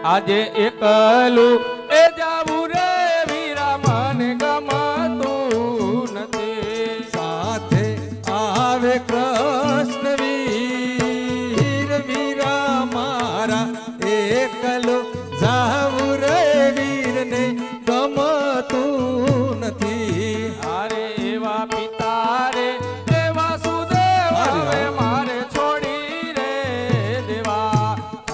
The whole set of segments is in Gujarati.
આજે એકલું એ જાવું રે વીરા મને ગમતું નથી. સાથે આવે કૃષ્ણ વીર વીરા મારા એકલો જાવું રે વીર ને ગમતું નથી. અરે એવા પિતા રે દેવા સુદેવ હવે મારે છોડી રે દેવા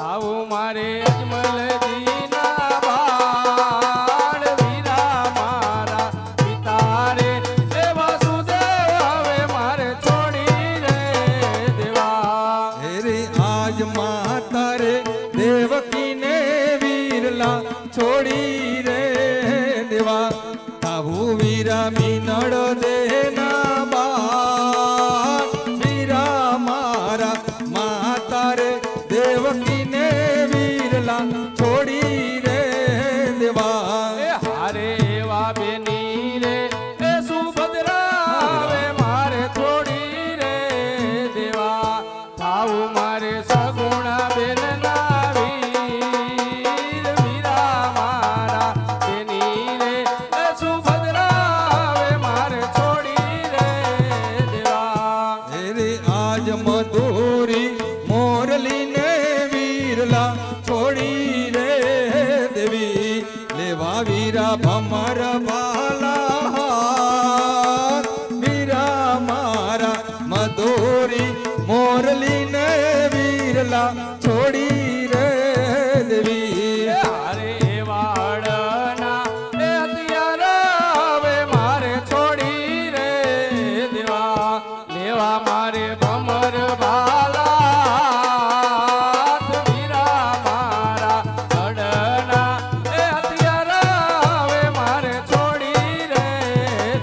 આવું મારે અજમલજી ના બાળ વીરા મારા પિતા રે દેવા સુદેવ હવે મારે છોડી રે દેવા. રે આજ માતા રે દેવકીને વીરલા છોડી રે દેવા આવું વીરા મીનળ દેના બા વીરા મારા માતા રે દેવકીને વીરલા છોડી રે દેવા. એ હારે એવા બેની રે એ સુભદ્રા હવે મારે છોડી રે દેવા થાવું મારે સગુણા બેન ના વીર વીરા મારા બેની રે એ સુભદ્રા હવે મારે છોડી રે દેવા. રે આજ મધુરી મોરલીને વીરલા છોડી રે દેવી લેવા વીરા ભમર ભાલા વીરા મારા મધુરી મોરલીને વીરલા છોડી રે દેવી. હારે વાળના એ હથિયાર હવે મારે છોડી રે દેવા લેવા મારે ભમર ભાલા વીરા મારા અડના એ હથિયાર હવે મારે છોડી રે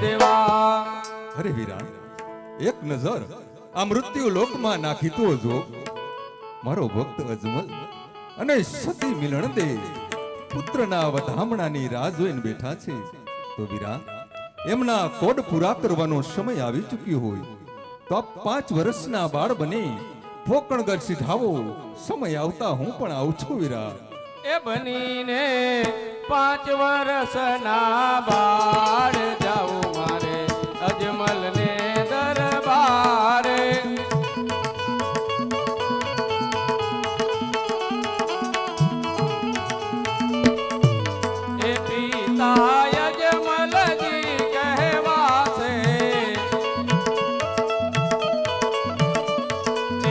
દેવા. અરે વીરા એક નજર આ મૃત્યુ લોકમાં નાખી તો જો મારો ભક્ત અજમલ અને સતી મિલન દે પુત્રના વધામણાની રાહ જોઈને બેઠા છે. તો વીરા એમના કોડ પૂરા કરવાનો સમય આવી ચૂક્યો હોય તો આ 5 વર્ષના બાળ બની પોકણગઢ સીધાવો સમય આવતા હું પણ આવું છું વીરા. એ બનીને 5 વર્ષના બાળ જાવું મારે અજમલને દરબારે. એ પિતા અજમલજી કહેવાશે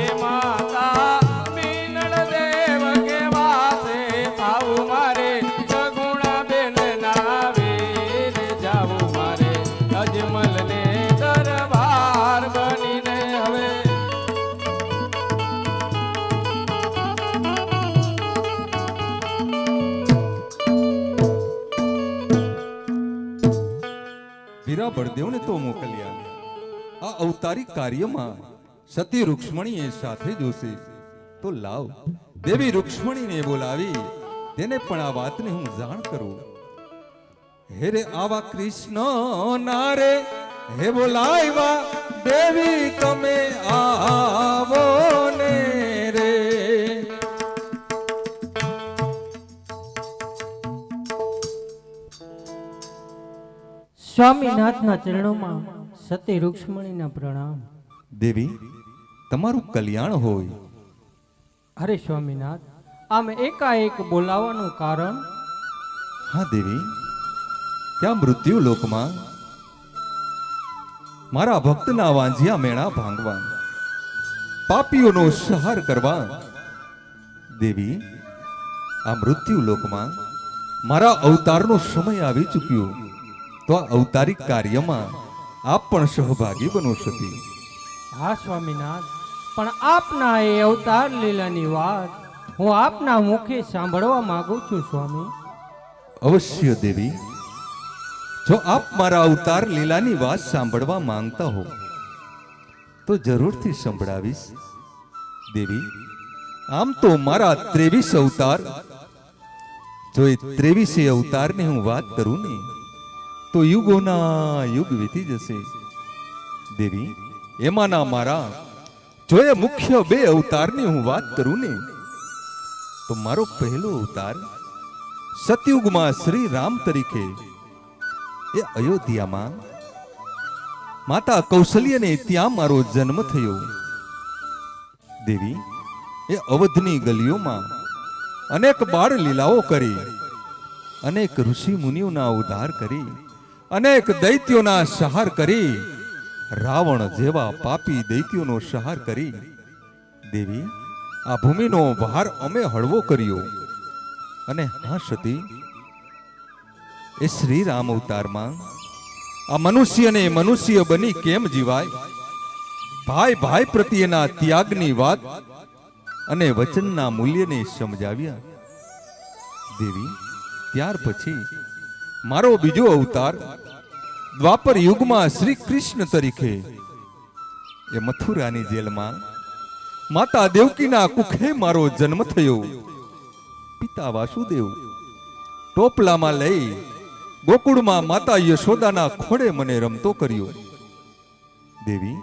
એ માતા મીનળ દેવ કહેવાશે થાવું મારે સગુણા બેન ના વીર જાવું મારે અજમલને દરબાર બનીને હવે. વીરા બળદેવને તો મોકલ્યા આ અવતારી કાર્યમાં સતી રૂક્ષ્મણીએ સાથે જોશે તો લાવ દેવી રૂક્ષ્મણીને બોલાવી તેને પણ આ વાતને હું જાણ કરું. હે રે આવા કૃષ્ણ નારે હે બોલાવ્યા દેવી તમે આવો ને રે. સ્વામીનાથના ચરણોમાં સતી રૂક્ષ્મણીના પ્રણામ. દેવી તમારું કલ્યાણ હોય. અરે સ્વામીનાથ આમ એકાએક બોલાવાનું કારણ? હા દેવી ત્યાં મૃત્યુ લોકમાં મારા ભક્તના વાંઝિયા મેણા ભાંગવા પાપીઓનો સંહાર કરવા દેવી આ મૃત્યુ લોકમાં મારા અવતારનો સમય આવી ચૂક્યો તો આ અવતારિક કાર્યમાં આપ પણ સહભાગી બનો સતી. હા સ્વામીનાથ પણ આપના એ અવતાર લીલાની વાત હું આપના મુખે સાંભળવા માંગુ છું સ્વામી. અવશ્ય દેવી જો આપ મારા અવતાર લીલાની વાત સાંભળવા માંગતા હો તો જરૂરથી સંભળાવીશ. દેવી આમ તો મારા 23 અવતાર જો એ 23 અવતારની હું વાત કરું ને તો યુગોના યુગ વીતી જશે. દેવી એમાંના મારા જો એ મુખ્ય 2 અવતારની હું વાત કરું ને તો મારો પહેલો અવતાર સતયુગમાં શ્રી રામ તરીકે એ અયોધ્યામાં માતા કૌશલ્યને ત્યાં મારો જન્મ થયો. દેવી, એ અવધની ગલીઓમાં અનેક બાળ લીલાઓ કરી, અનેક ઋષિ મુનિઓના ઉદ્ધાર કરી, અનેક દૈત્યોના સંહાર કરી, રાવણ જેવા પાપી દૈત્યોનો સંહાર કરી. દેવી, આ ભૂમિનો ભાર અમે હળવો કર્યો. અને હા સતી, એ શ્રી રામ અવતારમાં આ મનુષ્યને મનુષ્ય બની કેમ જીવાય, ભાઈ ભાઈ પ્રત્યેના ત્યાગની વાત અને વચનના મૂલ્યને સમજાવ્યા. દેવી, ત્યાર પછી મારો બીજો અવતાર દ્વાપર યુગમાં શ્રી કૃષ્ણ તરીકે એ મથુરાની જેલમાં માતા દેવકીના કુખે મારો જન્મ થયો. પિતા વાસુદેવ ટોપલામાં લઈ ગોકુળમાં માતા યશોદાના ખોડે મને રમતો કર્યો. દેવી,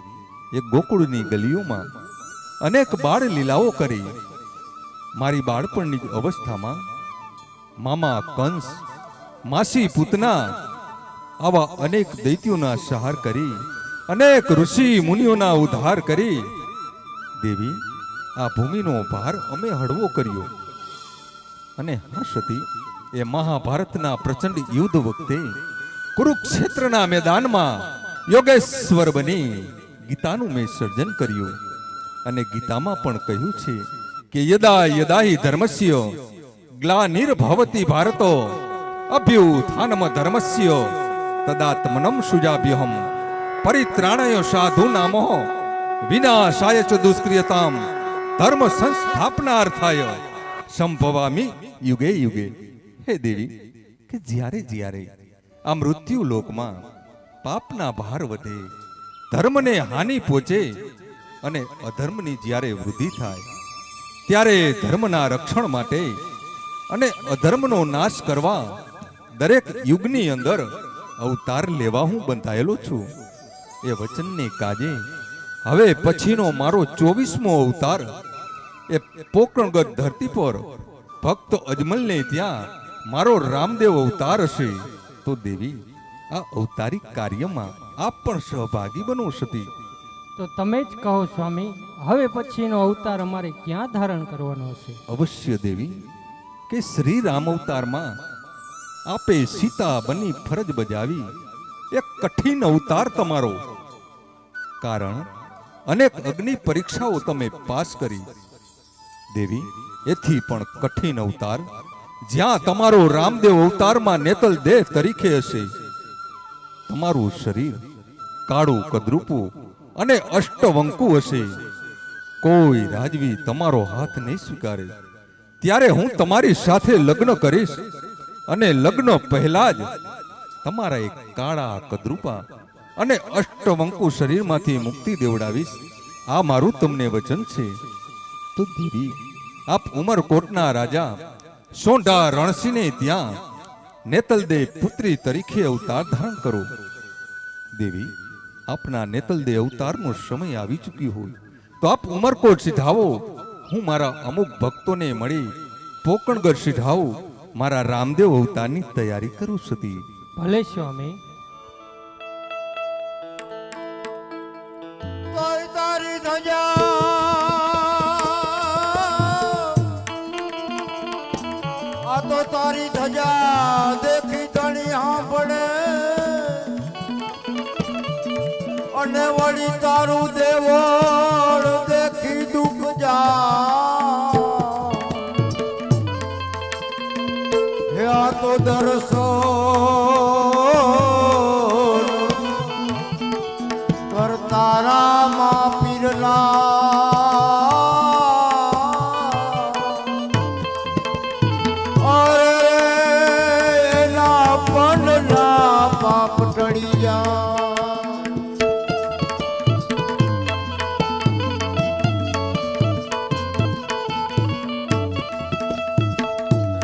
એ ગોકુળની ગલીઓમાં અનેક બાળ લીલાઓ કરી. મારી બાળપણની અવસ્થામાં મામા કંસ, માસી પૂતના આવા અનેક દૈત્યોના સંહાર કરી, અનેક ઋષિ મુનિઓના ઉદ્ધાર કરી. દેવી, આ ભૂમિનો ભાર અમે હળવો કર્યો. અને હા સતી, એ મહાભારતના પ્રચંડ યુદ્ધ વખતે કુરુક્ષેત્રના મેદાનમાં યોગેશ્વર બની ગીતાનું મેં સર્જન કર્યું. અને ગીતામાં પણ કહ્યું છે કે યદા યદા હિ ધર્મસ્ય ગ્લાનિર્ભવતિ ભારતો અભ્યુત્થાનમ ધર્મસ્ય તદાત્મનમ સુજાભ્યહમ પરિત્રાણય સાધૂનામો વિનાશાય ચ દુષ્ક્રિયતામ ધર્મ સંસ્થાપનાર્થાય સંભવામિ યુગે યુગે. હે દેવી, કે જ્યારે જ્યારે આ મૃત્યુ લોકમાં પાપના ભાર વધે, ધર્મને હાનિ પહોંચે અને અધર્મની જ્યારે વૃદ્ધિ થાય, ત્યારે ધર્મના રક્ષણ માટે અને અધર્મનો નાશ કરવા દરેક યુગની અંદર અવતાર લેવા હું બંધાયેલો છું. એ વચનને કાજે હવે પછીનો મારો 24મો અવતાર એ પોકરણગઢ ધરતી પર ભક્ત અજમલને ત્યાં મારો રામદેવ અવતાર હશે. તો દેવી, આ અવતારિક કાર્યમાં આપ પણ સહભાગી બનો સતી. તો તમે જ કહો સ્વામી, હવે પછીનો અવતાર અમારે ક્યાં ધારણ કરવાનો છે? અવશ્ય દેવી, કે શ્રી રામ અવતારમાં આપે સીતા બની ફરજ બજાવી. એક કઠિન અવતાર તમારો, કારણ અનેક અગ્નિ પરીક્ષાઓ તમે પાસ કરી. દેવી, એથી પણ કઠિન અવતાર જ્યાં તમારો રામદેવ અવતારમાં નેતલ દેહ તરીકે હશે. તમારું શરીર કાળું કદરૂપું અને અષ્ટવંકુ હશે. કોઈ રાજવી તમારો હાથ નહીં સ્વીકારે. ત્યારે હું તમારી સાથે લગ્ન કરીશ અને લગ્ન પહેલા જ તમારા એક કાળા કદરૂપા અને અષ્ટવંકુ શરીરમાંથી મુક્તિ દેવડાવીશ. આ મારું તમને વચન છે. તો દેવી, આપ ઉમરકોટના રાજા સોંઢા રણસિંહને ત્યાં નેતલદેવ પુત્રી તરીકે અવતાર ધારણ કરો. દેવી, આપના નેતલદેવ અવતારનો સમય આવી ચૂક્યો હોય તો આપ ઉમરકોટ સિધાવો. હું મારા અમુક ભક્તોને મળી પોકણગઢ સિધાવું, મારા રામદેવ અવતારની તૈયારી કરું સતી. ભલે સ્વામી. તારી ધજા આ તો તારી ધજા દેખી તણી સાંભળે અને વળી તારું દેવળ દેખી દુઃખ જા. હે આ તો દર્શન કરતા રામા પીરના પાપ ટળી જા.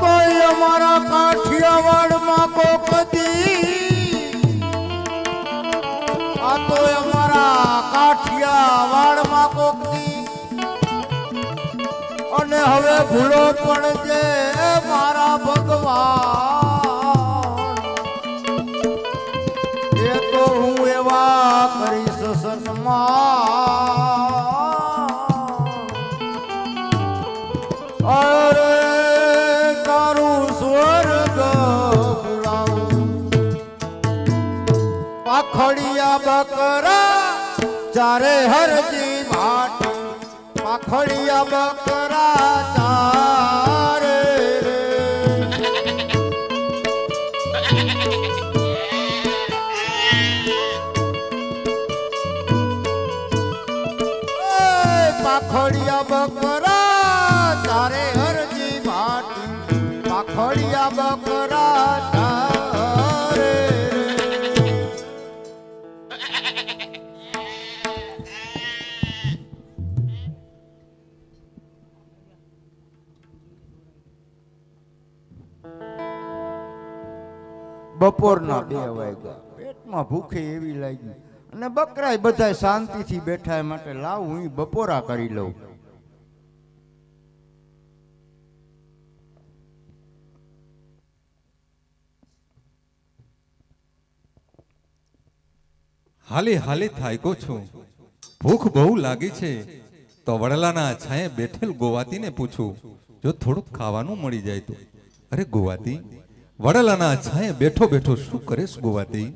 કોઈ અમારા કાઠિયાવાડમાં કોકદી આ તો અમારા કાઠિયાવાડમાં કોકદી મને હવે ભૂલો પડજે મારા ભગવાન એ તો હું એવા કરીશ સન્માન અરે તારું સ્વર્ગ ભૂલાવું પાખડિયા બકરા ચારે હરજી માટી પાખડિયા બકરા ચારે રે. એ પાખડિયા બકરા ચારે હરજી માટી પાખડિયા બકરા ચારે રે. બપોરના 2 વાગ્યા પેટમાં ભૂખે એવી લાગી અને બકરાય બધાય શાંતિથી બેઠા એ માટે લાવ હું બપોરા કરી લઉં. હાલે હાલે થાયકો છું, ભૂખ બહુ લાગી છે તો વડલાના છાંયે બેઠેલ ગોવાતીને પૂછું જો થોડુંક ખાવાનું મળી જાય તો. અરે ગોવાતી, વડલાના છાંયે બેઠો બેઠો શું કરેશ ગોવાતી?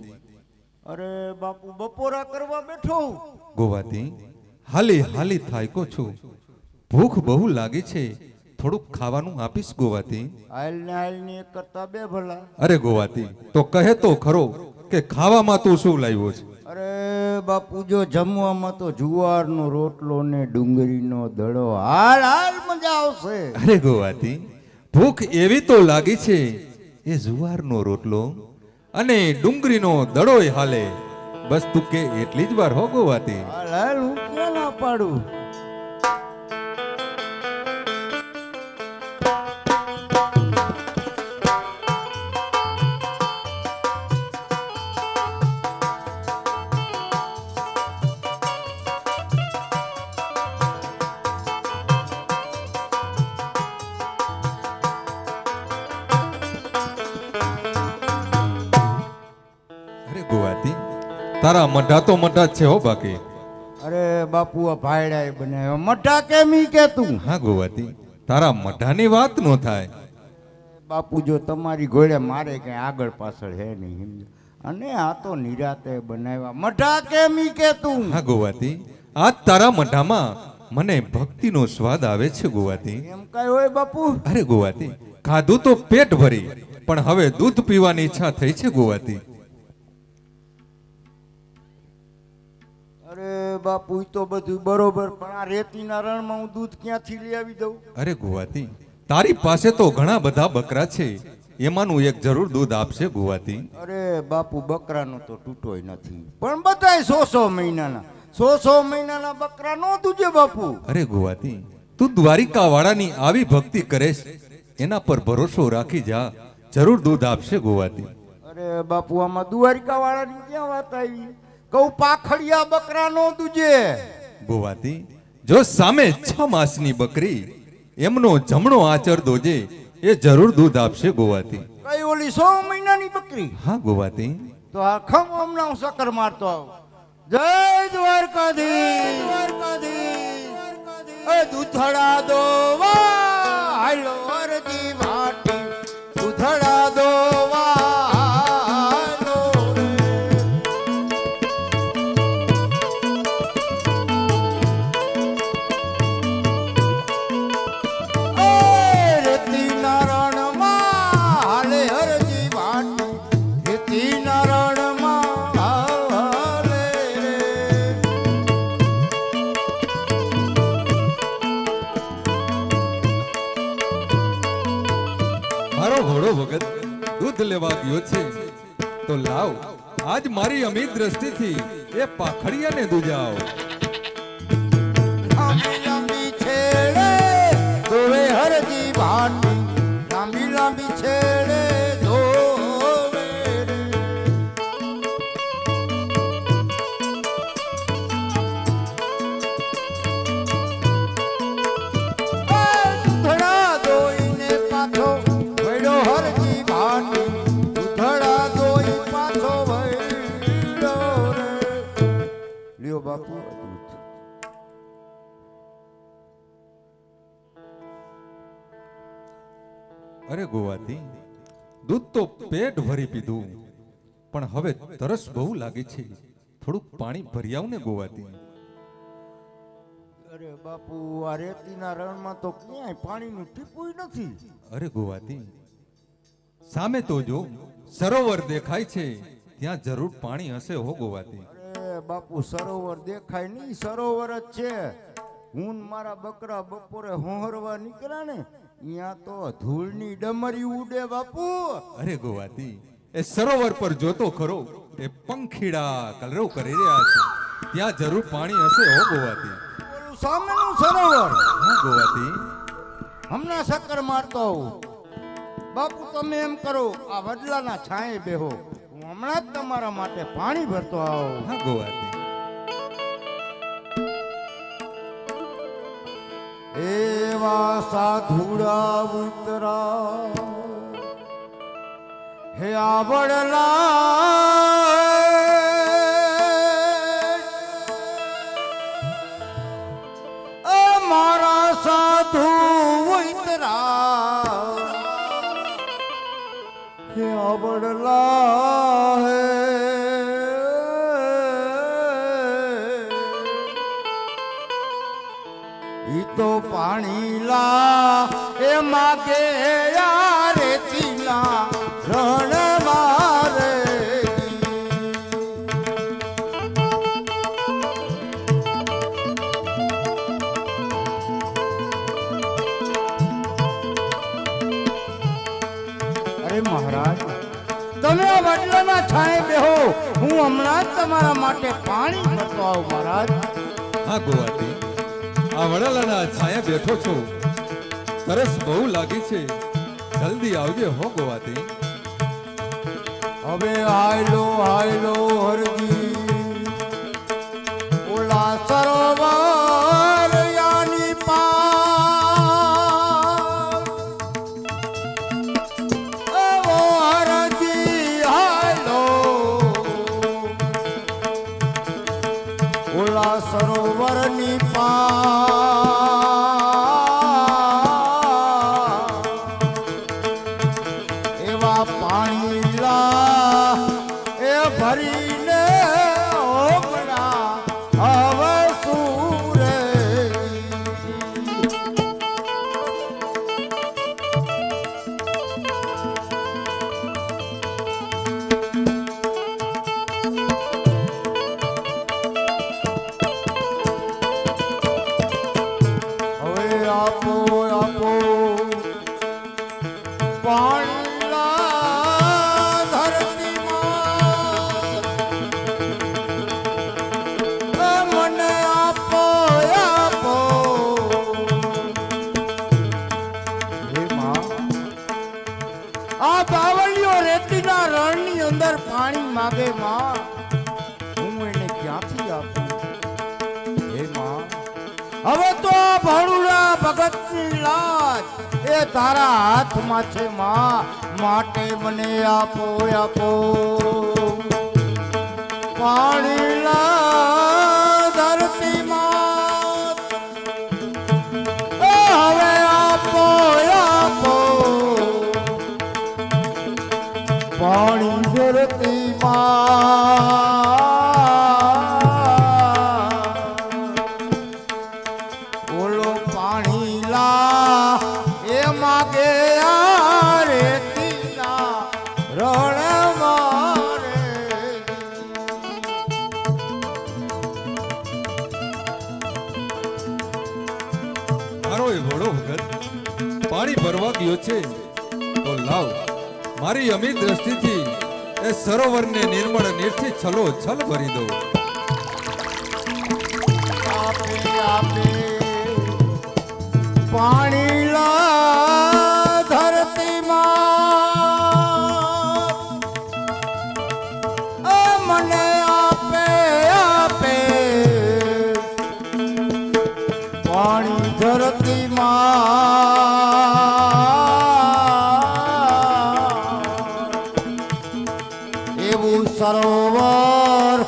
અરે બાપુ બપોરા કરવા બેઠો. ગોવાતી, હાલી હાલી થાયકો છું, ભૂખ બહુ લાગી છે થોડુંક ખાવાનું આપીશ ગોવાતી? હાલ ને એક કરતા 2 ભલા. અરે ગોવાતી, તો કહે તો ખરો કે ખાવામાં તું શું લાવ્યો છે? અરે બાપુ જો જમવામાં તો જુવારનો રોટલો ને ડુંગળીનો દડો. હાલ હાલ મજા આવશે. અરે ગોવાતી, ભૂખ એવી તો લાગી છે એ જુવારનો રોટલો અને ડુંગળીનો દડોય હાલે. બસ તું કે એટલી જ વાર હો ગોવાતી. હાલ હાલ હું ક્યાં ના પાડું. ગોવાતી, તારા મઢા તો મઢા જ છે હો બાકી. અરે બાપુ આ ભાયડા બનાવ્યો મઠા કેમ ઈ કે તું? હા ગોવાતી, તારા મઢાની વાત નો થાય. બાપુ જો તમારી ઘોડે મારે કઈ આગળ પાછળ હે નહીં અને આ તો નિરાતે બનાવ્યા મઠા કેમ ઈ કે તું? હા ગોવાતી, આજ તારા મઢામાં મને ભક્તિનો સ્વાદ આવે છે ગોવાતી. એમ કઈ હોય બાપુ? અરે ગોવાતી, ખાધું તો પેટ ભરી પણ હવે દૂધ પીવાની ઈચ્છા થઈ છે ગોવાતી. અરે બાપુ ઈ તો બધું બરોબર પણ આ રેતીના રણમાં હું દૂધ ક્યાંથી લઈ આવી દઉં? અરે ગોવાતી, તારી પાસે તો ઘણા બધા બકરા છે, એમાંનું એક જરૂર દૂધ આપશે ગોવાતી. અરે બાપુ બકરાનો તો તૂટોય નથી પણ બધાય 100 મહિનાના 100 મહિનાના બકરા નો દૂજે બાપુ. અરે ગોવાતી, તું દ્વારિકા વાળાની આવી ભક્તિ કરેશ, એના પર ભરોસો રાખી જા, જરૂર દૂધ આપશે ગોવાતી. અરે બાપુ આમાં દ્વારિકા વાળાની ક્યાં વાત આવી? કહું પાખડિયા બકરા નો દૂજે. ગોવાતી, જો સામે 6 માસની બકરી એમનો જમણો આચર દોજે, એ જરૂર દૂધ આપશે ગોવાતી. કઈ ઓલી 100 મહિનાની બકરી? હા ગોવાતી. તો આ ખમ હમણાં હું ચક્કર મારતો આવું. જય દ્વારકાધીશ. એ દૂધડા દોવા હાલો અરજી માટી દૂધડા દોવા હાલો રે. એ રેતી નારણમાં હાલે અરજી માટી રેતી નારણમાં હાલે રે. મારો ઘોડો ભગત દૂધ લેવા ગયો છે તો લાવ, આજ મારી અમી દ્રષ્ટિથી એ પાખડિયાને દૂજાવ. લાંબી લાંબી છેડે ધોવે હરજી ભાટી લાંબી લાંબી છેડે ધોવે રે. એ અરે ગોવાતી, દૂધ તો પેટ ભરી પીધું, પણ હવે તરસ બહુ લાગે છે. થોડુંક પાણી ભરી આવ ને ગોવાતી. અરે બાપુ, આ રેતીના રણમાં તો ક્યાંય પાણીનું ટીપું નથી. અરે ગોવાતી, સામે તો જો સરોવર દેખાય છે, ત્યાં જરૂર પાણી હશે હો ગોવાતી. અરે બાપુ, સરોવર દેખાય નહીં, સરોવર જ છે. હું ને મારા બકરા બપોરે હોહરવા નીકળ્યા ને, અહીંયા તો ધૂળની ડમરી ઉડે બાપુ. અરે ગોવાતી, એ સરોવર પર જોતો ખરો, એ પંખીડા કલરવ કરી રહ્યા છે, ત્યાં જરૂર પાણી હશે હો ગોવાતી. ઓલું સામેનું સરોવર. હા ગોવાતી. હમણાં ચક્કર મારતો આવું. બાપુ તમે એમ કરો, આ વડલાના છાંયે બેહો, હું હમણાં જ તમારા માટે પાણી ભરતો આવું. હા ગોવાતી. એવા સાધુડા ઉતરા હે આવડલા મારા સાધુ ઉતરા હે આવડલા હે ઈ તો પાણી લા એ માગે યારે તીલા રણ મારે. અરે મહારાજ, તમે આ વડલાના છાંયે બેહો, હું હમણાં જ તમારા માટે પાણી ભરતો આવું મહારાજ. હા ગોવાતી, આ વડાલાના છાયા બેઠો છો, તરસ બહુ લાગી છે, જલ્દી આવજે હો ગોવાતી. હવે હાયલો હાયલો હરજી ઓલા સરોવર યાની પાર ઓ હરજી હાયલો ઓલા સરોવરની પાર એવા પાણી લા એ ભરીને ઓગણા હવે સુરે. હવે આપો આપો પાણી લા ધરતીમાં મને આપો આપો. હે માં, આ બાવળીઓ રેતીના રણની અંદર પાણી માગે માં, હું એને ક્યાંથી આપું? હે માં, હવે તો આ ભણુડા ભગતની લાજ એ તારા હાથમાં છે માં, માટે મને આપો આપો પાણી લા ધરતીમાં. હવે આપો આપો પાણી ધરતીમાં. ઓલો પાણી લા એ માગે આ રેતીના રણ મારે. મારો એ ઘોડો ભગત પાણી ભરવા ગયો છે, તો લાવ મારી અમીર દ્રષ્ટિથી એ સરોવરને નિર્મળ નીરથી છલો છલ ભરી દો. આપે આપે પાણી લા ધરતીમાં મને આપે આપે પાણી ધરતીમાં. એવું સરોવર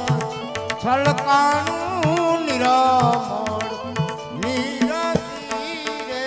છલકાનું નિરામળ નીરતી રે.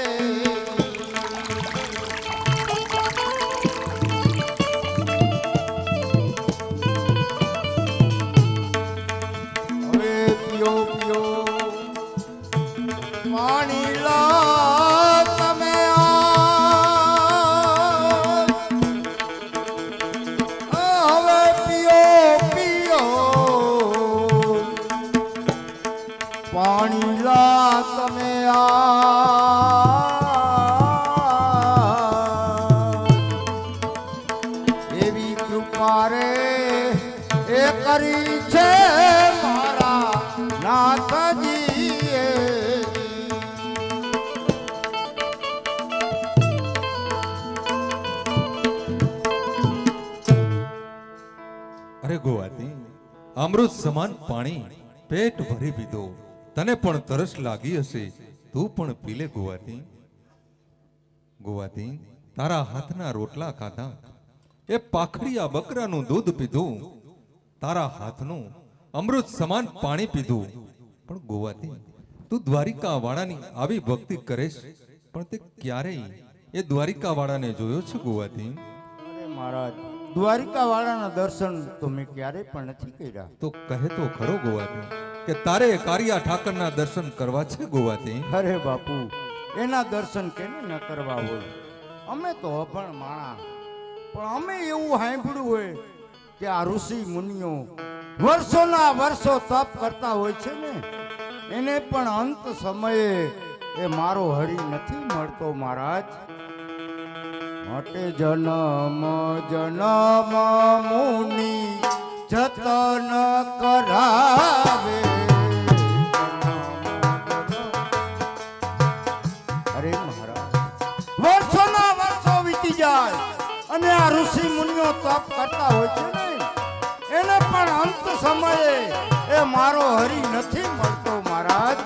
મારે એ કરી છે મારા નાથજીએ. અરે ગોવાતી, અમૃત સમાન પાણી પેટ ભરી પીધો. તને પણ તરસ લાગી હશે, તું પણ પી લે ગોવાતી. ગોવાતી, તારા હાથના રોટલા ખાધા, એ પાખડિયા બકરાનું દૂધ પીધું, તારા હાથનું અમૃત સમાન પાણી પીધું. પણ ગોવાતી, તું દ્વારિકા વાળાની આવી ભક્તિ કરેશ, પણ તે ક્યારેય એ દ્વારિકા વાળાને જોયો છે ગોવાતી? અરે મહારાજ, દ્વારિકા વાળાના દર્શન તો મેં ક્યારેય પણ નથી કર્યા. તો કહે તો ખરો ગોવાતી કે તારે કારિયા ઠાકરના દર્શન કરવા છે ગોવાતી? અરે બાપુ, એના દર્શન કેને ન કરવા હોય? અમે તો અભણ માણા, પણ અમે એવું સાંભળ્યું હોય કે આ ઋષિ મુનિઓ વર્ષોના વર્ષો તપ કરતા હોય છે ને, એને પણ અંત સમયે એ મારો હરી નથી મળતો મહારાજ. માટે જન્મ જન્મ મુનિ જતન કરાવે. અરે મહારાજ, વર્ષોના વર્ષો વીતી જાય અને આ ઋષિ મુનિઓ તપ કરતા હોય છે ને, એને પણ અંત સમયે એ મારો હરી નથી મળતો મહારાજ.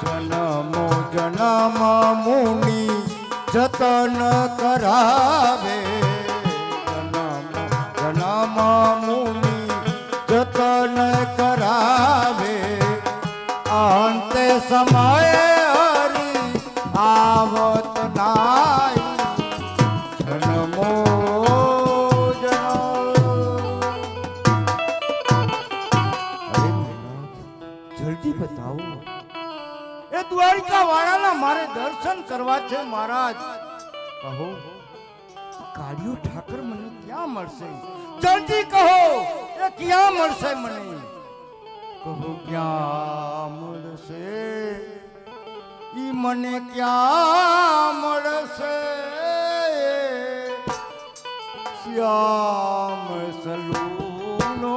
જન્મો જન્મ મુનિ જતન કરાવે. જન્મ મુનિ જતન કરાવે. અંતે સમયે હરી આવત નાઈ. જન્મો જલ્દી બતાવો, એ દ્વારિકા વાળાના મારે દર્શન કરવા છે મહારાજ. કહો, કાળિયો ઠાકર મને ક્યાં મળશે? જલ્દી કહો, એ ક્યાં મળશે મને? કહો, ક્યાં મળશે? ઈ મને ક્યાં મળશે? શ્યામ સલૂનો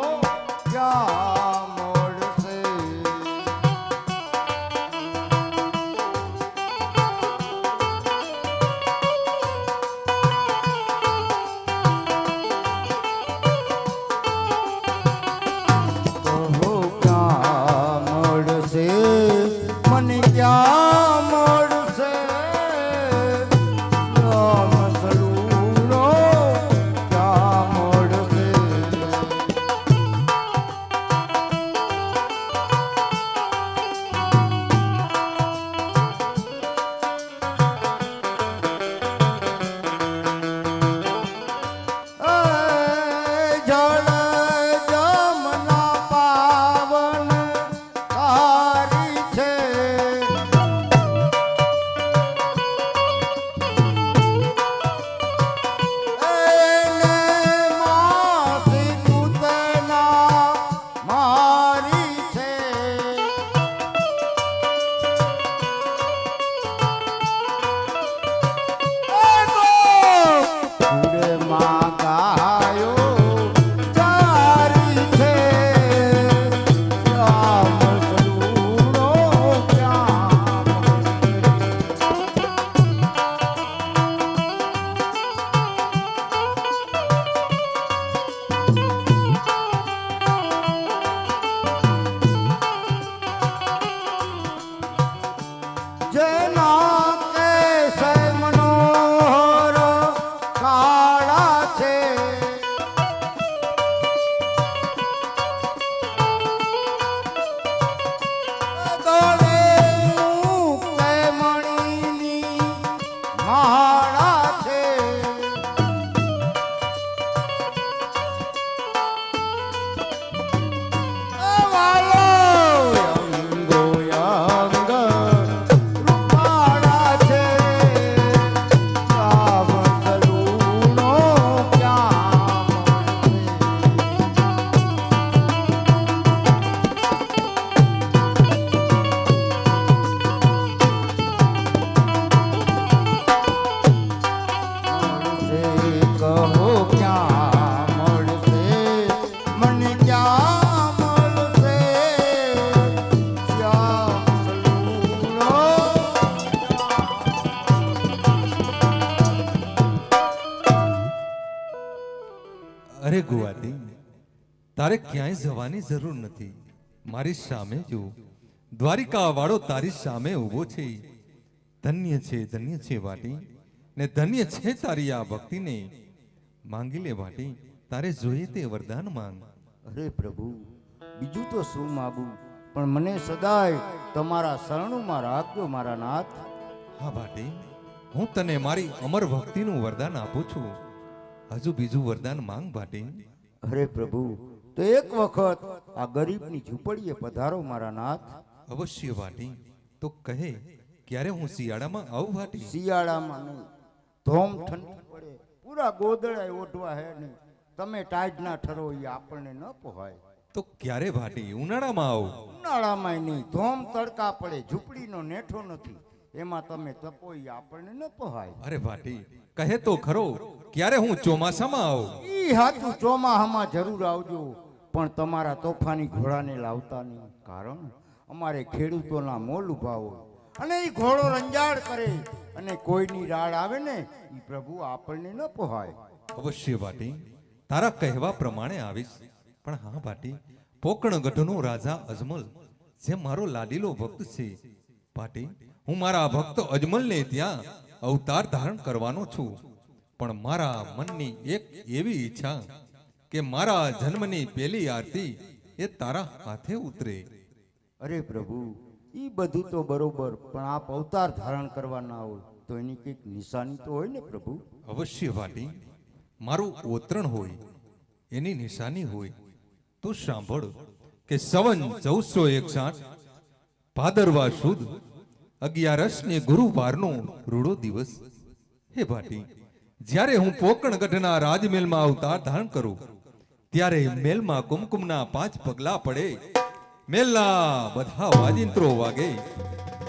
ક્યાં મળશે? કહો, ક્યાં મળશે? મને ક્યાં મળશે? શ્યામ સલૂનો ક્યાં મળશે? અરે ગુવાતી, તારે ક્યાંય જવાની જરૂર નથી. મારી સામે જો, દ્વારિકા વાળો તારી સામે ઊભો છે. ધન્ય છે વાટી, ને ધન્ય છે તારી આ ભક્તિને. માંગી લે વાટી, તારે જોઈએ તે વરદાન માંગ. અરે પ્રભુ, બીજું તો શું માગું, પણ મને સદાય તમારા શરણોમાં રાખજો મારા નાથ. હા વાટી, હું તને મારી અમર ભક્તિનું વરદાન આપું છું. હજુ બીજું વરદાન માંગ વાટી. અરે પ્રભુ, તો એક વખત આ ગરીબની ઝૂંપડીએ પધારો મારા નાથ. અવશ્ય વાટી, તો કહે ક્યારે હું શિયાળામાં આવું વાટી? શિયાળામાં નહીં, ધોમ ઠંડી પડે, પૂરા ગોદડા ઓઢવા હે નહીં, તમે ટાઈડના ઠરો એ આપણને ન પોહાય. તો ક્યારે વાટી? ઉનાળામાં આવું? ઉનાળામાં નહીં, ધોમ તડકા પડે, ઝૂંપડીનો નેઠો નથી, એમાં તમે તપો એ આપણને ન પોહાય. અરે વાટી, કહે તો ખરો ક્યારે હું ચોમાસામાં આવું? ઈ હાચું, ચોમાહામાં જરૂર આવજો, પણ તમારા તોફાની ઘોડાને લાવતા નહીં. કારણ અમારે ખેડૂતોના મોલ ઉભા હોય અને એ ઘોડો રંજાડ કરે અને કોઈની રાડ આવે ને એ પ્રભુ આપણને ન પોહાય. અવશ્ય વાટી, તારા કહેવા પ્રમાણે આવીશ. પણ હા વાટી, પોકણગઢનો રાજા અજમલ જે મારો લાડીલો ભક્ત છે વાટી, હું મારા ભક્ત અજમલને ત્યાં અવતાર ધારણ કરવાનો છું. પણ મારા મનની એક એવી ઈચ્છા કે મારા જન્મની પહેલી આરતી એ તારા હાથે ઉતરે. અરે પ્રભુ, ઈ બધું તો બરોબર, પણ આપ અવતાર ધારણ કરવાના હોય તો એની કંઈક નિશાની તો હોય ને પ્રભુ. અવશ્ય વાટી, મારું ઓતરણ હોય, એની નિશાની હોય તો સાંભળ કે સંવત 1461 ભાદરવા સુદ 11 ને ગુરુવારનો રૂડો દિવસ. હે ભાટી, જ્યારે હું પોકણગઢના રાજમહેલમાં અવતાર ધારણ કરું ત્યારે મહેલમાં કુમકુમના 5 પગલા પડે, મહેલના બધા વાજિંત્રો વાગે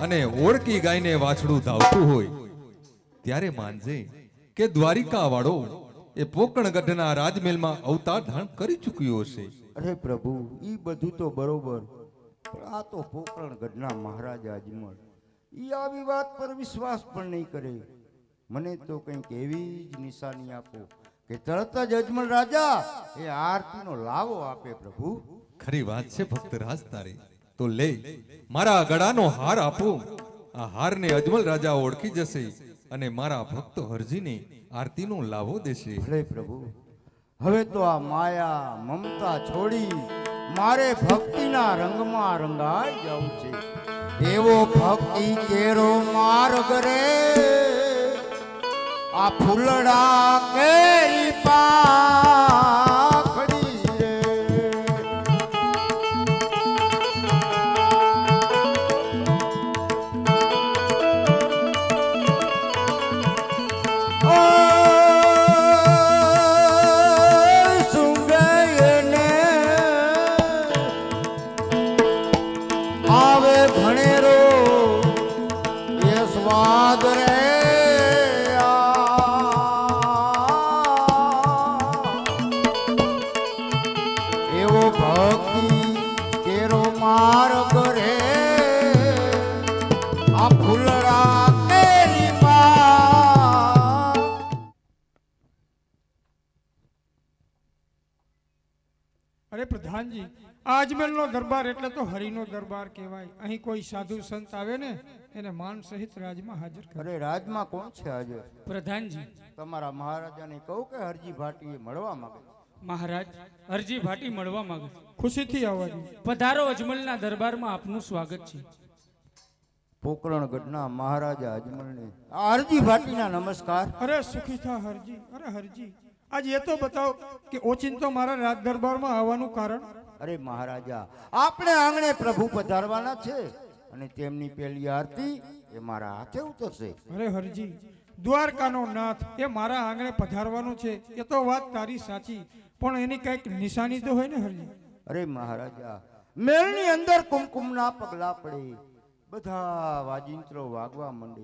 અને ઓળકી ગાયને વાછડું ધાવતું હોય, ત્યારે માનજે કે દ્વારિકા વાળો એ પોકણગઢના રાજમહેલમાં અવતાર ધારણ કરી ચૂક્યો છે. અરે પ્રભુ, ઈ બધું તો બરોબર, પણ આ તો પોકરણગઢના મહારાજા અજમલ, ઈ આવી વાત પર વિશ્વાસ પણ નહીં કરે. મને તો કંઈક એવી જ નિશાની આપો કે તરત જ અજમલ રાજા એ આરતીનો લાવો આપે પ્રભુ. ખરી વાત છે ભક્તરાજ તારી. તો લે, મારા ગળાનો હાર આપો. આ હારને અજમલ રાજા ઓળખી જશે અને મારા ભક્ત હરજીને આરતીનો લાવો દેશે. ભલે પ્રભુ, હવે તો આ માયા મમતા છોડી મારે ભક્તિના રંગમાં રંગાઈ જવું છે. એવો ભક્તિ કેરો માર્ગ રે, આ ફૂલડા કેરી પાખડી રે. ઓ સુંગયને આવે ભણેરો એ સ્વાદ રે. એવો ભક્તિ કેરો માર્ગ રે, આ ફૂલડા કેરી પા. અરે પ્રધાનજી, આ અજમેરનો દરબાર એટલે તો હરિનો દરબાર કહેવાય. અહીં કોઈ સાધુ સંત આવે ને એને માન સહિત રાજમાં હાજર કરે. અરે રાજમાં કોણ છે આજે? પ્રધાનજી, તમારા મહારાજાને કહું કે હરજી ભાટીએ મળવા માંગે? મહારાજ હરજી ભાટી મળવા માંગે છે. ખુશીથી આવવા દો. પધારો, અજમલના દરબારમાં આપનું સ્વાગત છે. પોકરણગઢના મહારાજા અજમલને આ હરજી ભાટીના નમસ્કાર. અરે સુખી થા હરજી. અરે હરજી, આજ એ તો બતાવો કે ઓચિંતો મારા રાજ દરબારમાં આવવાનું કારણ. અરે મહારાજા, આપણે આંગણે પ્રભુ પધારવાના છે અને તેમની પહેલી આરતી એ મારા હાથે ઉતરશે. અરે હરજી, દ્વારકાનો નાથ એ મારા આંગણે પધારવાનો છે એ તો વાત તારી સાચી, પણ એની કઈક નિશાની તો હોય ને હરજી. અરે મહારાજા, મેળની અંદર કુમકુમના પગલા પડે, બધા વાજિંત્રો વાગવા માંડે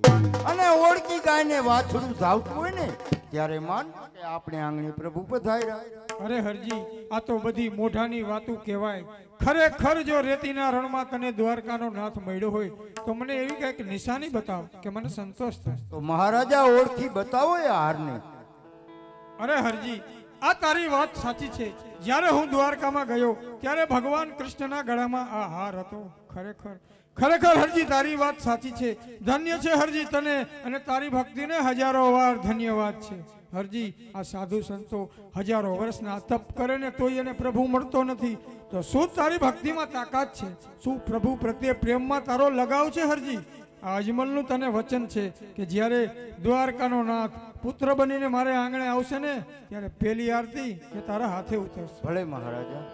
અને ઓળકી ગાયને વાછડું ધાવતું હોય ને ત્યારે માન કે આપણે આંગણે પ્રભુ પધાર્યા. અરે હરજી, આ તો બધી મોઢાની વાતું કહેવાય. ખરેખર જો રેતીના રણમાં તને દ્વારકાનો નાથ મળ્યો હોય તો મને એવી કઈક નિશાની બતાવ કે મને સંતોષ થાય. તો મહારાજા ઓળખી બતાવો એ હારને. અરે હરજી, આ તારી વાત સાચી છે. જ્યારે હું દ્વારકામાં ગયો ત્યારે ભગવાન કૃષ્ણના ગળામાં આ હાર હતો. ખરેખર હરજી તારી વાત સાચી છે. ધન્ય છે હરજી તને અને તારી ભક્તિને હજારો વાર ધન્યવાદ છે. હરજી આ સાધુ સંતો હજારો વર્ષના તપ કરે ને તોય એને પ્રભુ મળતો નથી. તો શું તારી ભક્તિમાં તાકાત છે? શું પ્રભુ પ્રત્યે પ્રેમમાં તારો લગાવ છે? હરજી આ અજમલનું તને વચન છે કે જ્યારે દ્વારકાનો નાથ પુત્ર બનીને મારે આંગણે આવશે ને ત્યારે પહેલી આરતી એ તારા હાથે ઉતરશે. ભલે મહારાજા.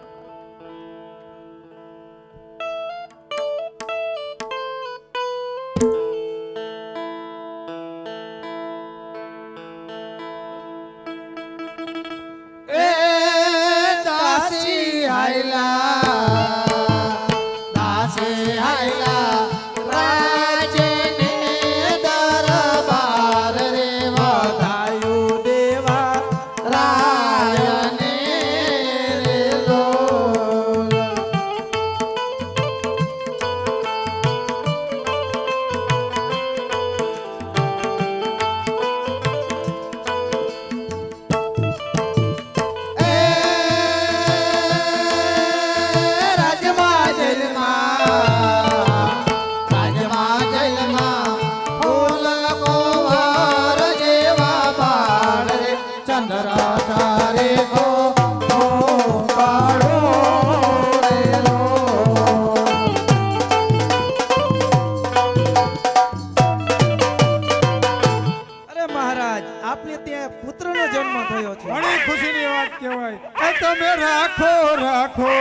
ઘણી ખુશીની વાત કહેવાય. એ તમે રાખો રાખો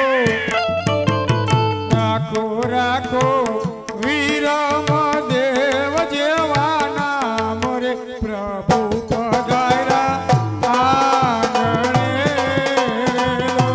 રાખો રાખો વીરમ દેવ જેવા નામ રે પ્રભુ પધાર્યા આંગણે લો.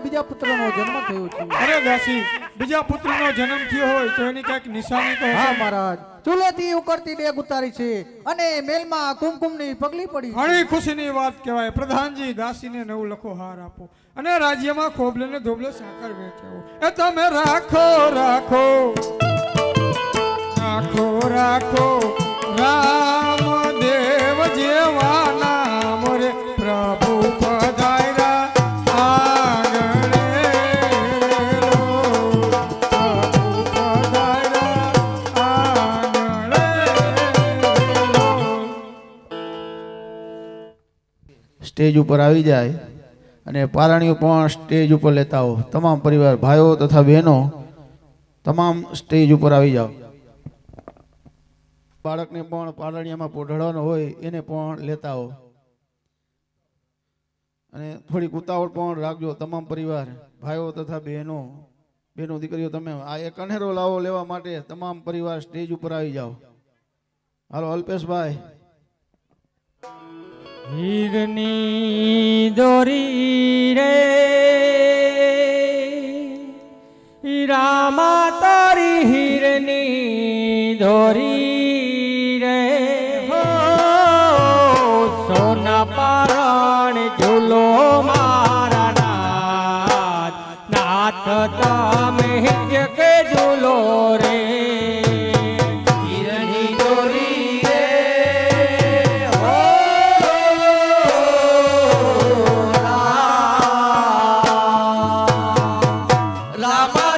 બીજા પુત્રનો જન્મ થયો છે. અરે દાસી, બીજા પુત્રનો જન્મ થયો હોય તો એની કઈક નિશાની તો હા મહારાજ, ચૂલેથી ઉકળતી ડેગ ઉતારી છે અને મેલમાં કુમકુમની પગલી પડી છે. ઘણી ખુશીની વાત કહેવાય. પ્રધાનજી દાસીને 9 લખો હાર આપો અને રાજ્યમાં ખોબલે ને ધોબલે સાકર વેચાવો. એ તમે રાખો રાખો રાખો રાખો રામદેવ જેવા નામ રે પ્રભુ પધાર્યા આંગણે લો. પ્રભુ પધાર્યા આંગણે લો. સ્ટેજ ઉપર આવી જાય અને પારણીઓ પણ સ્ટેજ ઉપર લેતા હો. તમામ પરિવાર ભાઈઓ તથા બહેનો તમામ સ્ટેજ ઉપર આવી જાઓ. બાળકને પણ પારણીયામાં પોઢાડવાનો હોય એને પણ લેતા હો અને થોડીક ઉતાવળ પણ રાખજો. તમામ પરિવાર ભાઈઓ તથા બહેનો દીકરીઓ તમે આ એક અનેરો લાવો લેવા માટે તમામ પરિવાર સ્ટેજ ઉપર આવી જાઓ. હાલો અલ્પેશભાઈ. હીરની દોરી રે રામા તારી હીરની દોરી રે હો સોના પારણ ઝૂલો મારા નાથ નાથ તમે કે ઝૂલો રે હીરની દોરી રે હો રામા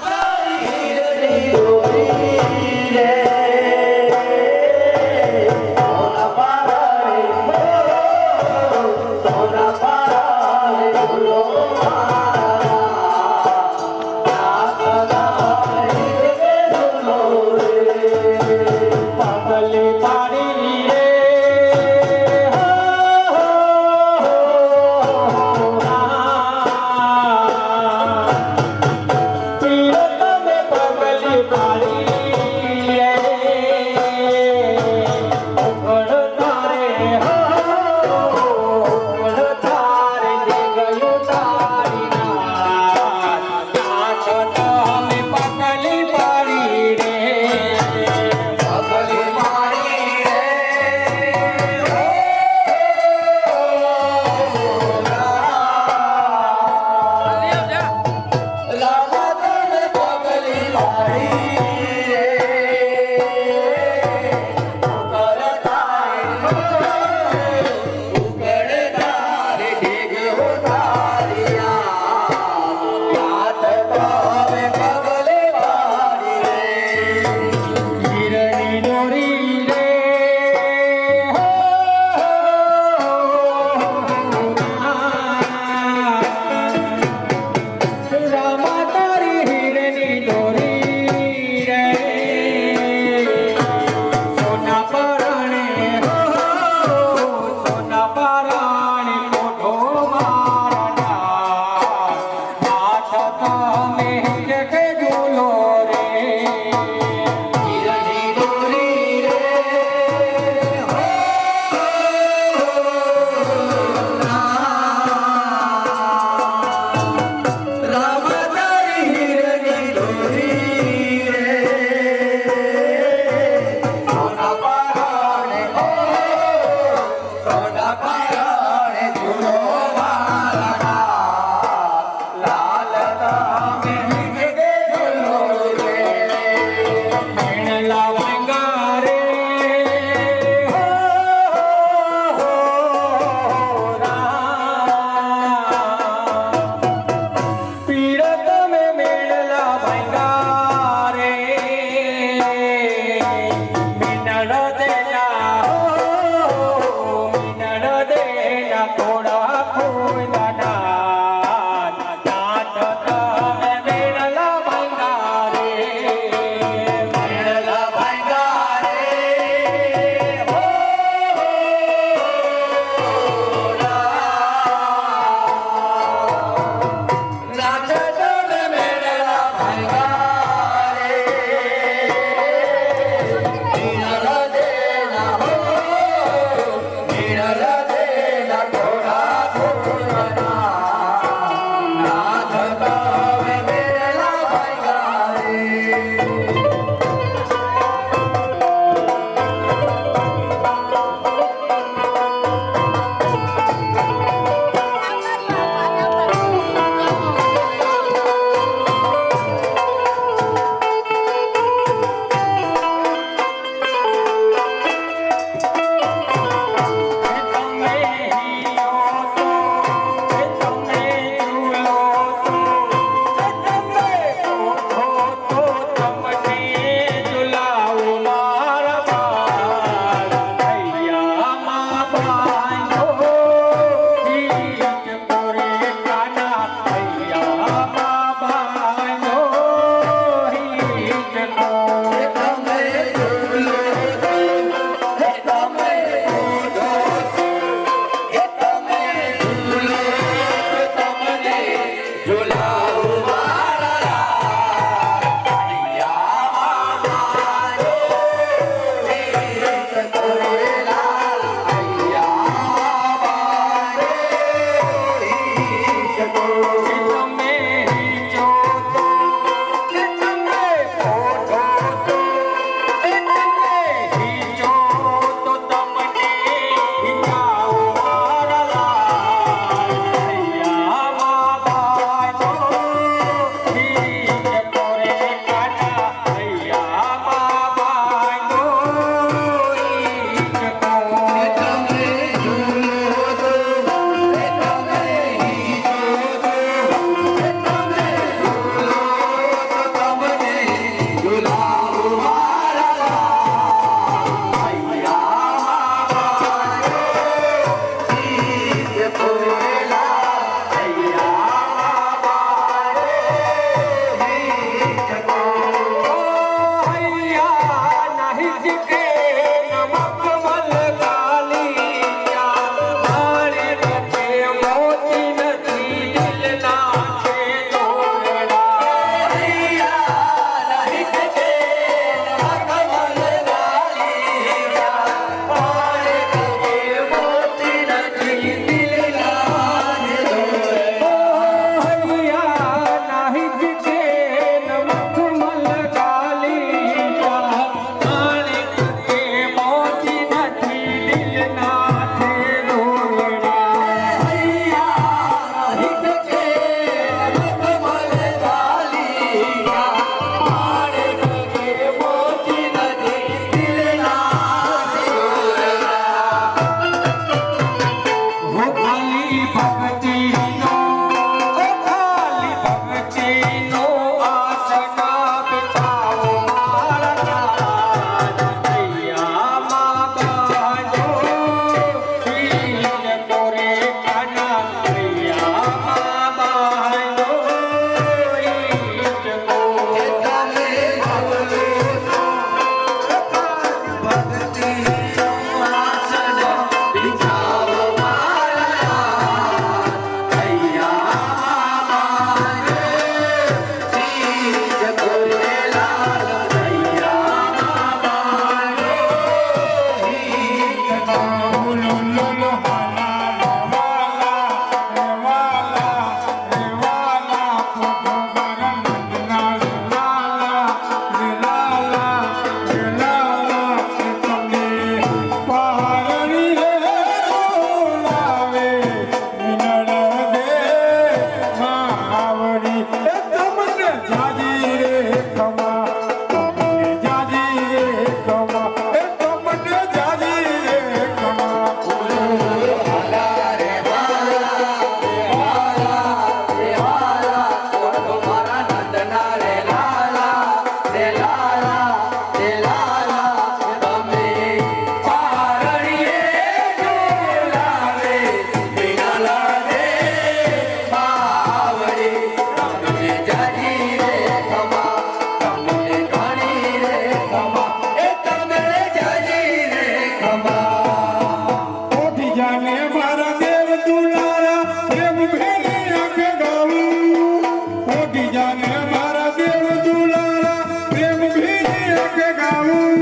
જાઉં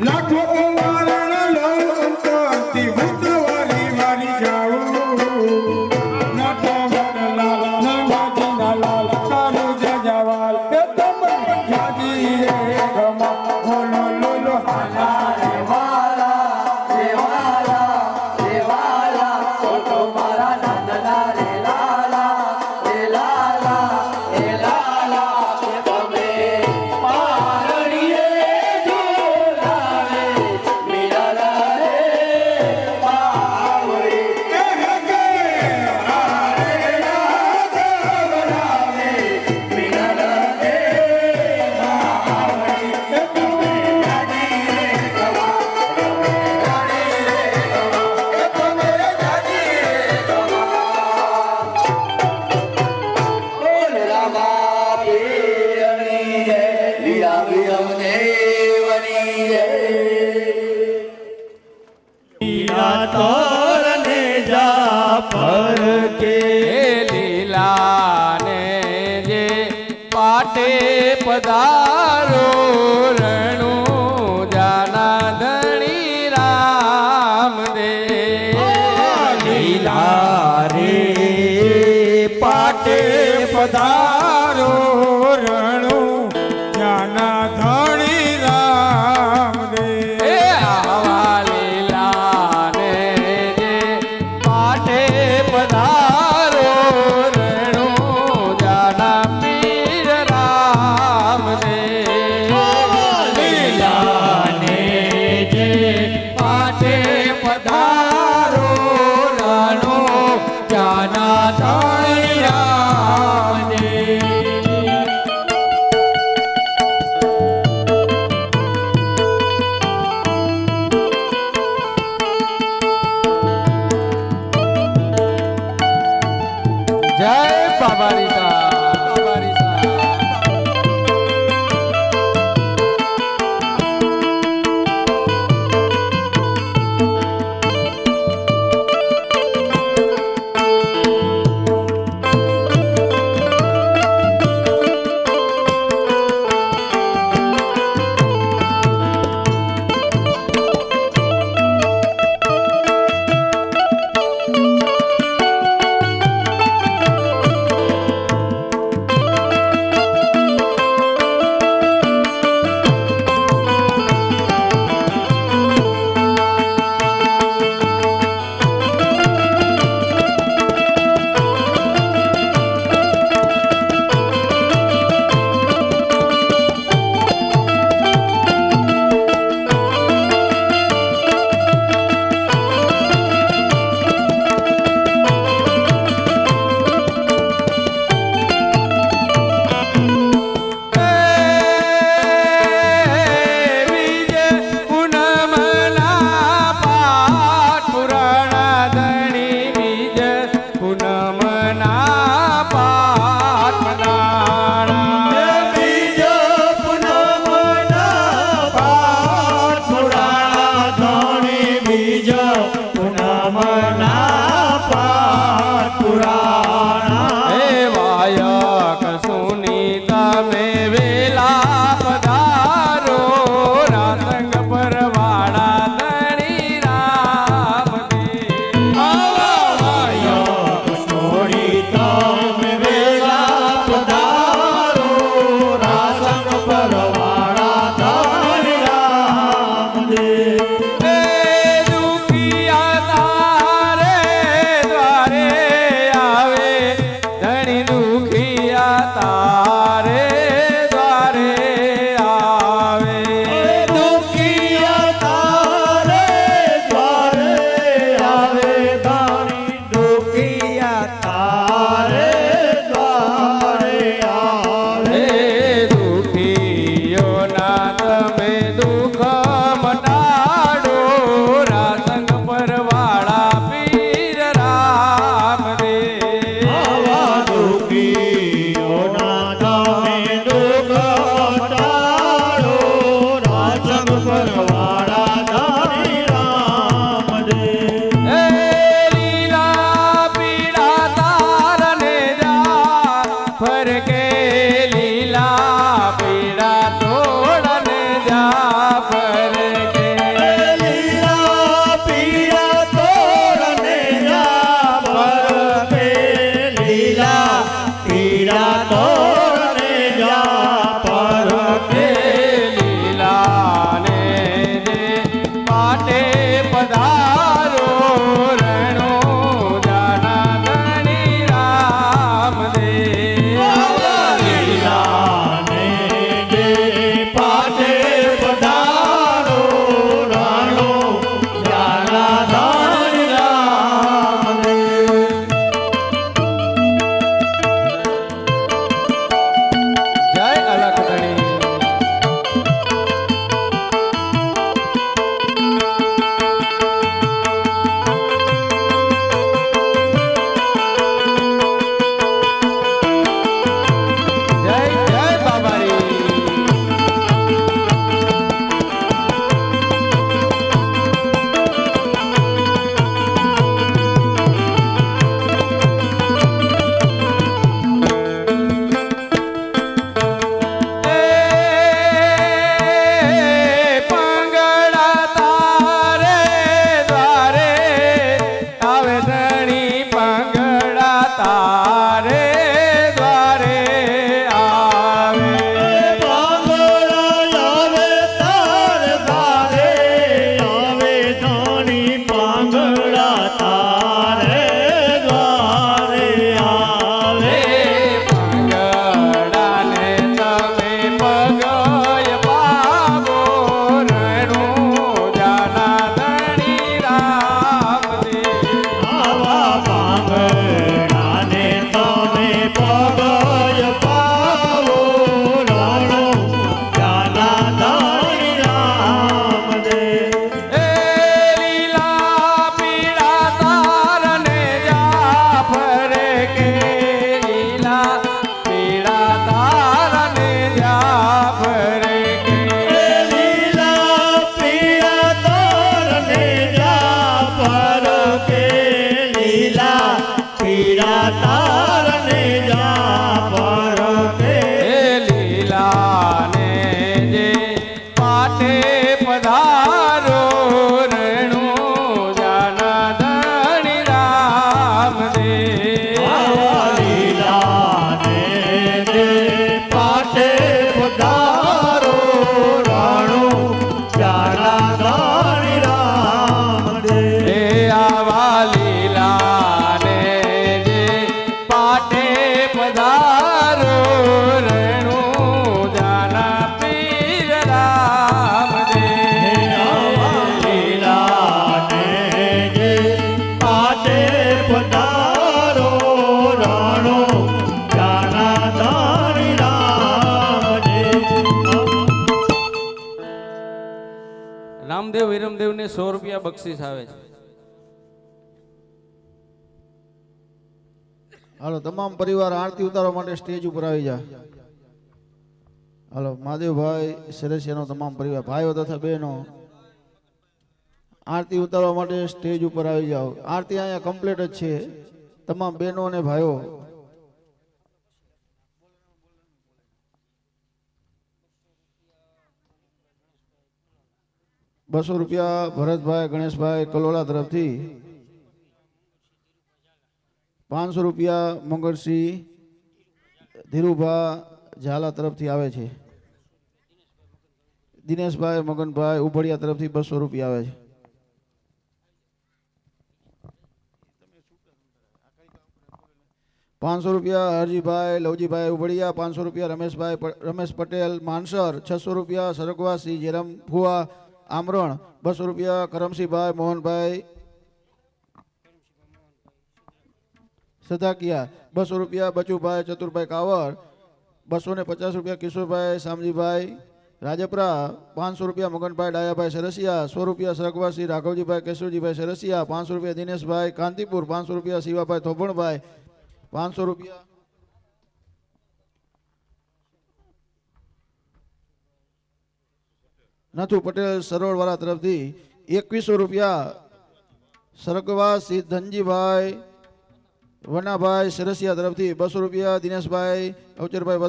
લાખો વારણ લઉં અંતરથી ભૂતવારી વારી જાઉં નાતો વડલા નમાજીના લાલ તારું જજાવાલ એ તમે જાજી રે ગમા બોલો લોલો હાલા રે વાલા રે વાલા રે વાલા ફોટો મારા નંદલા રે લાલા રે લાલા રે લાલા એ તમે પારણીએ ઝોલાવે મીરાલા રે પાવડી એ હગે હારે રાઘવરાવે મીરાલા રે પાવડી એ તમે જાજી રે ગવા તમે જાજી રે ગવા એ તમે જાજી રે ગવા બોલ રામા પીરની જય લીલા વિરમ દેવની જય કે લીલા ને જે પાટે પધારો રણુ જાના ધણી રામ દે લીલા રે પાટે પધારો રણુ જાના ધણી રામ દે આવા લીલા ને જે પાટે પધારો રણુ જાના પીર રામ દે લીલા ને જે પાટે પધારો રણુ જાના ધણી રામ દે જય બાબા રીસા બાબા રીસા ફરકે લીલા પીડા તોડને જા ફરે કે લીલા પીળા તોરણે જા ફરકે લીલા પીળા તોરણે જા ફરકે લીલાને જે પાટે પધારો રણો જાના ધણી રામદેવ લીલાને જે પાટે પધારો રાણો જાના ધણી રામદેવ જય અલખ ધણી જય જય બાબારી પાંગડા તારે દ્વારે આવે ધણી પાંગડા તારે દ્વારે આવે પાંગડા આવે તાર દ્વારે આવે ધણી પાંગડા તારે દ્વારે આવે પાંગડાને તમે પગય પાવો રણું જાના ધણી રામદેવ આવા પાંગડાને તમે પગય પાવો રાણો જાના ધણી રામદેવ એ લીલા પીળા તારને જા ફરે કે લીલા પીળા તારને જા ફરે કે લીલા પીળા તોરણે જા ફરકે લીલા પીળા તારણે જા ફરકે એ લીલાને જે પાટે પધારો રણું જાના ધણી રામદેવ આવા લીલાને જે પાટે પધારો રાણો જાના ધણી રામદેવ એ આવા લીલાને જે પાટે પધારો રણું જાના પીર રામદેવ આવા લીલાને જે પાટે પધારો રાણો જાના ધણી રામદેવ રામદેવ વિરમદેવને 100 રૂપિયા બક્ષિસ આવે છે હાલો તમામ પરિવાર આરતી ઉતારવા માટે સ્ટેજ ઉપર આવી જા. હાલો મહાદેવભાઈ સરસિયાનો તમામ પરિવાર ભાઈઓ તથા બહેનો આરતી ઉતારવા માટે સ્ટેજ ઉપર આવી જાઓ. આરતી અહીંયા કમ્પ્લીટ જ છે. તમામ બહેનો અને ભાઈઓ ₹200 ભરતભાઈ ગણેશભાઈ કલોલા તરફથી, ₹500 મંગળસિંહ ધીરુભા ઝાલા તરફથી આવે છે. દિનેશભાઈ મગનભાઈ ઉભડિયા તરફથી ₹200 આવે છે. ₹500 હરજીભાઈ લવજીભાઈ ઉભડિયા, ₹500 રમેશ પટેલ માનસર, ₹600 સરગવાસી જેરમ ફુવા આમરણ, ₹200 કરમસિંહભાઈ મોહનભાઈ સદાકિયા, ₹200 બચુભાઈ ચતુરભાઈ કાવર, ₹250 કિશોરભાઈ શામજીભાઈ રાજપરા, ₹500 મગનભાઈ ડાયાભાઈ સરસિયા, ₹100 સરગવાસી રાઘવજીભાઈ કેશવજીભાઈ સરસિયા, ₹500 દિનેશભાઈ કાંતિપુર, ₹500 શિવાભાઈ થોભણભાઈ, ₹500 નથુ પટેલ સરોવરવાળા તરફથી, ₹2100 સરગવાસી ધનજીભાઈ વનાભાઈ સરસિયા તરફથી, ₹200 દિનેશભાઈ અવચરભાઈ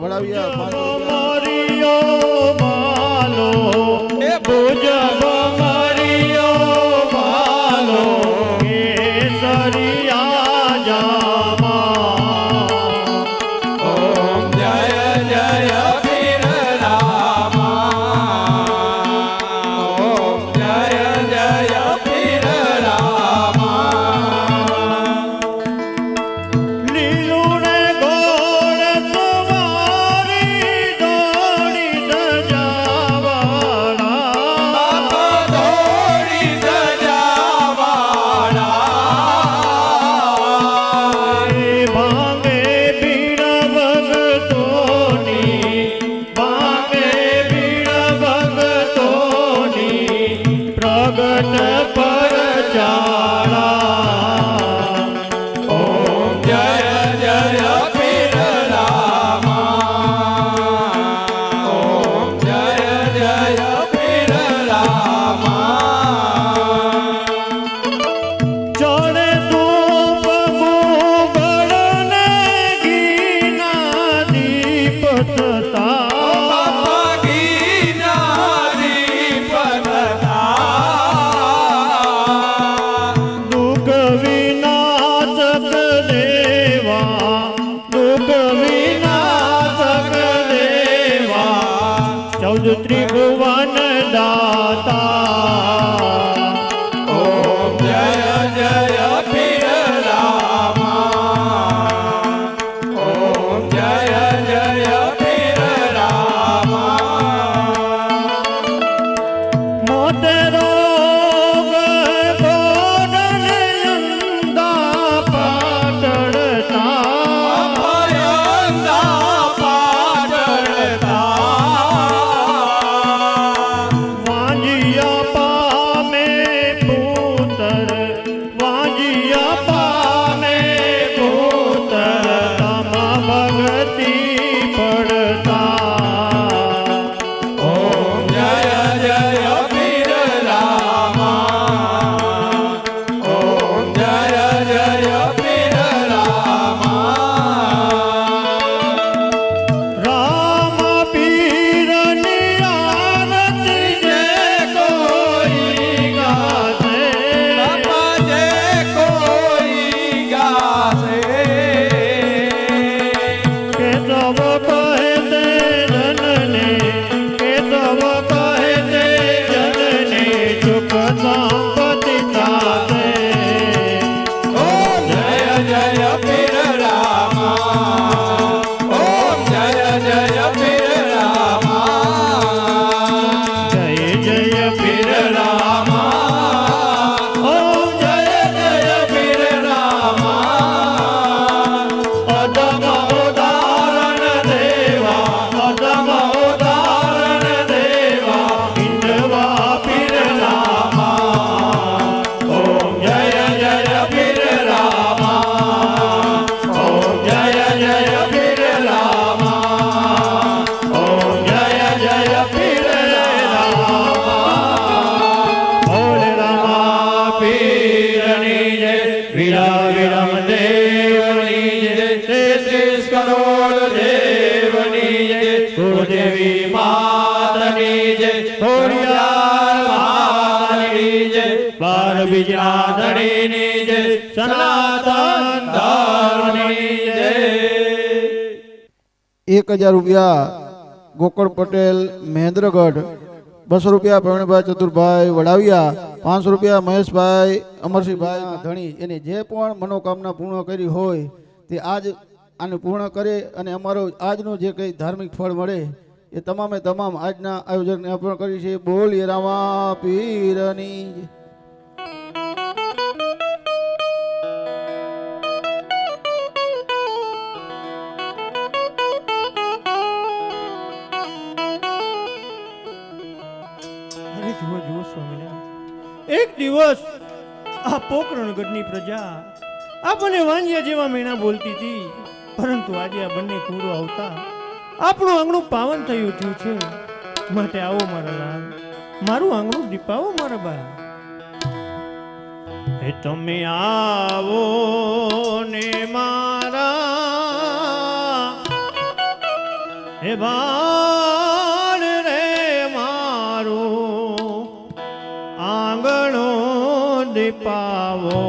વડાવિયા, ₹500 ભાલો એ ભુજબ મરિયો ભાલો કેસરિયા જામા ઓમ જય જય પીર રામા ઓમ જય જય પીર રામા લીલું ને ગોળ સવારી દોડી સજાવાળા દોડી સજાવાળા ભાંગે ભીડ ભગતોની ભાંગે ભીડ ભગતોની પ્રગટ પર ચાળા ઓમ જય જય પીર રામા ઓમ જય જય પીર રામા ચડે ધૂપ ગુગળ ને ઘીના દીપ થતા દુઃખ વિનાશક દેવા દુઃખ વિનાશક દેવા ચૌદ ત્રિભુવન દાતા ઓમ જય જય પીર રામા ઓમ જય જય પીર રામા મોટે રોગ ગોડન અંધા પાટળતા ભયંતા પાડતા વાંજિયા પામે પુત્ર વાંજિયા પામે પુત્ર તમા ભગતિ પડતા ઓમ જય જય પીર રામા ઓમ જય જય પીર રામા રામ પીરની આરતી જે કોઈ ગાશે બાપા જે કોઈ ગાશે કે સવ કહે તે જનને કે સવ કહે તે જનને સુખ સંપત્તિ થાશે ઓમ જય જય પીર રામા ઓમ જય જય પીર રામા જય જય પીર રામા ઓમ જય જય પીર રામા અદમ ઉદાહરણ દેવા અદમ ઉદાહરણ દેવા હિંદવા પીર રામા ઓમ જય જય પીર રામા ઓમ જય જય પીર રામા ઓમ જય જય પીર રામા ભોલે રામા પીરની જય વીરા વિરમ દેવની જય 33 કરોડ દેવની જય ગુરુદેવી માતની જય ખોડિયાર માતની જય બાર બીજના ધણીની જય સનાતન ધર્મની જય 1000 રૂપિયા ગોકળ પટેલ મહેન્દ્રગઢ, 200 રૂપિયા પ્રવીણભાઈ ચતુરભાઈ વડાવિયા, 500 રૂપિયા મહેશભાઈ અમરસિંહભાઈ ધણી. એની જે પણ મનોકામના પૂર્ણ કરી હોય તે આજ આને પૂર્ણ કરે અને અમારો આજનું જે કંઈ ધાર્મિક ફળ મળે એ તમામે તમામ આજના આયોજકને અર્પણ કરી છે. બોલીએ રામા પીરની જય. અરે જુઓ જુઓ સ્વામિનારાયણ, એક દિવસ આ પોકરણગઢની પ્રજા આપણને વાંજિયા જેવા મેણા બોલતી હતી, પરંતુ આજે આ બંને કુરો આવતા આપણું આંગણું પાવન થઈ ઉઠ્યું છે. માટે આવો મારા લાલ, મારું આંગણું દીપાવો મારા બા. હે તમે આવો ને મારા હે બાળ રે મા દીપાવો